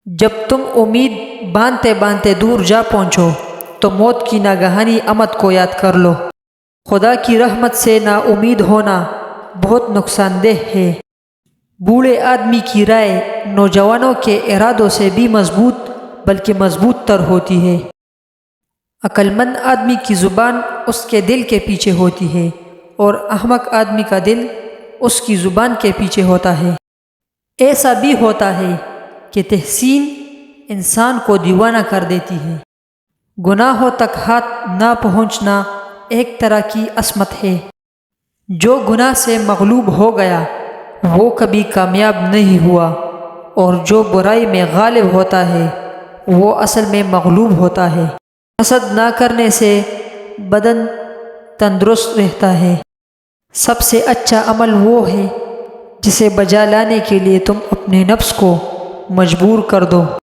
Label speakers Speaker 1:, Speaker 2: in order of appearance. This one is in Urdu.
Speaker 1: جب تم امید باندھتے باندھتے دور جا پہنچو تو موت کی ناگہانی آمد کو یاد کر لو۔ خدا کی رحمت سے نا امید ہونا بہت نقصان دہ ہے۔ بوڑھے آدمی کی رائے نوجوانوں کے ارادوں سے بھی مضبوط بلکہ مضبوط تر ہوتی ہے۔ عقل مند آدمی کی زبان اس کے دل کے پیچھے ہوتی ہے اور احمق آدمی کا دل اس کی زبان کے پیچھے ہوتا ہے۔ ایسا بھی ہوتا ہے کہ تحسین انسان کو دیوانہ کر دیتی ہے۔ گناہوں تک ہاتھ نہ پہنچنا ایک طرح کی عصمت ہے۔ جو گناہ سے مغلوب ہو گیا وہ کبھی کامیاب نہیں ہوا، اور جو برائی میں غالب ہوتا ہے وہ اصل میں مغلوب ہوتا ہے۔ حسد نہ کرنے سے بدن تندرست رہتا ہے۔ سب سے اچھا عمل وہ ہے جسے بجا لانے کے لیے تم اپنے نفس کو مجبور کر دو۔